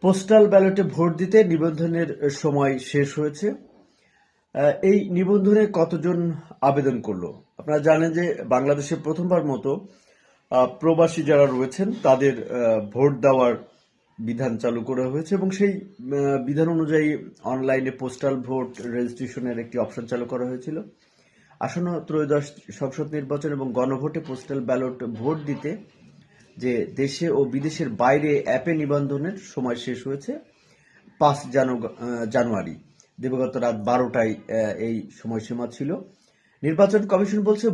Postal ব্যালটে vote দিতে নিবন্ধনের সময় শেষ হয়েছে। এই নিবন্ধনে কতজন আবেদন করলো? আপনারা জানেন যে বাংলাদেশে প্রথমবার মতো প্রবাসী যারা রয়েছেন তাদের ভোট দেওয়ার বিধান চালু করা হয়েছে এবং সেই বিধান অনুযায়ী অনলাইনে পোস্টাল ভোট রেজিস্ট্রেশনের একটি অপশন চালু করা হয়েছিল। আসন্ন ত্রয়োদশ সংসদ নির্বাচন এবং গণভোটে পোস্টাল ব্যালট ভোট দিতে যে দেশে ও বিদেশের বাইরে অ্যাপে নিবন্ধনের সময় শেষ হয়েছে ৫ জানুয়ারি। দিবাগত রাত ১২টায় এই সময়সীমা ছিল। নির্বাচন কমিশন বলছে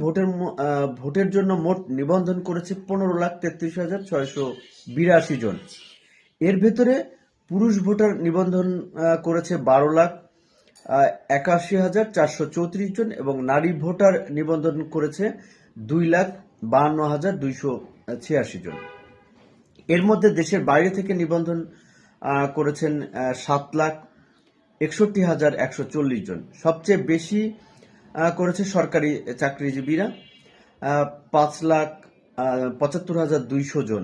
ভোটের জন্য মোট নিবন্ধন করেছে ১৫,৩৩,৬৮২ জন। এর ভেতরে পুরুষ ভোটার নিবন্ধন করেছে ১২,৮১,৪৩৪ জন এবং নারী ভোটার নিবন্ধন করেছে ২,৫২,২৮৬ জন। এর মধ্যে দেশের বাইরে থেকে নিবন্ধন করেছেন ৭,৬১,১৪০ জন। সবচেয়ে বেশি করেছে সরকারি চাকরিজীবীরা ৫,৭৫,২০০ জন।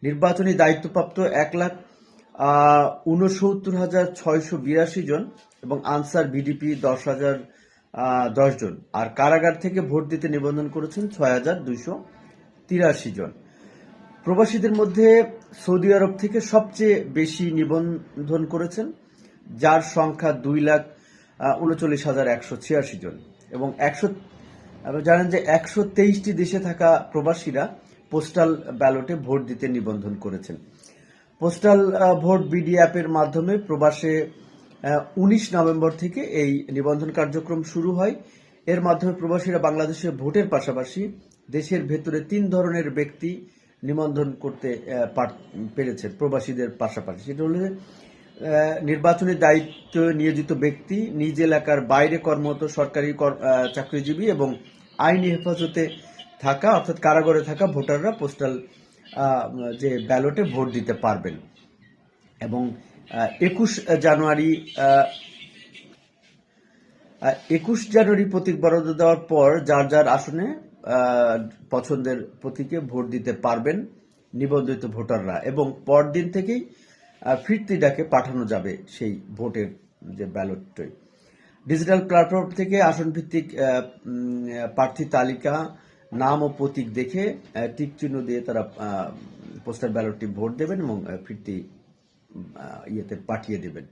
নির্বাচনী দায়িত্বপ্রাপ্ত ১,৬৯,৬৮২ জন এবং আনসার ভিডিপি ১০,০১০ জন। আর কারাগার থেকে ভোট দিতে নিবন্ধন করেছেন ৬,২৮৩ জন। প্রবাসীদের মধ্যে সৌদি আরব থেকে সবচেয়ে বেশি নিবন্ধন করেছেন, যার সংখ্যা ২,৩৯,১৮৬ জন এবং জানেন যে ১২৩টি দেশে থাকা প্রবাসীরা পোস্টাল ব্যালটে ভোট দিতে নিবন্ধন করেছেন। পোস্টাল ভোট বিডি অ্যাপের মাধ্যমে প্রবাসে ১৯ নভেম্বর থেকে এই নিবন্ধন কার্যক্রম শুরু হয়। এর মাধ্যমে প্রবাসীরা বাংলাদেশে ভোটের পাশাপাশি দেশের ভেতরে ৩ ধরনের ব্যক্তি নিবন্ধন করতে পেরেছেন প্রবাসীদের পাশাপাশি। সেটা হলো নির্বাচনী দায়িত্ব নিয়োজিত ব্যক্তি, নিজ এলাকার বাইরে কর্মরত সরকারি চাকরিজীবী এবং আইনি হেফাজতে থাকা অর্থাৎ কারাগারে থাকা ভোটাররা পোস্টাল যে ব্যালটে ভোট দিতে পারবেন। এবং ২১ জানুয়ারি প্রতীক বরাদ্দ দেওয়ার পর যার যার আসনে পছন্দের প্রতীকে ভোট দিতে পারবেন নিবন্ধিত ভোটাররা এবং পরদিন থেকেই ফিরতি ডাকে পাঠানো যাবে সেই ভোটের যে ব্যালটটি। ডিজিটাল প্ল্যাটফর্ম থেকে আসন ভিত্তিক প্রার্থী তালিকা, নাম ও প্রতীক দেখে টিক চিহ্ন দিয়ে তারা পোস্টাল ব্যালটটি ভোট দেবেন এবং ফিরতি পাঠিয়ে দেবেন।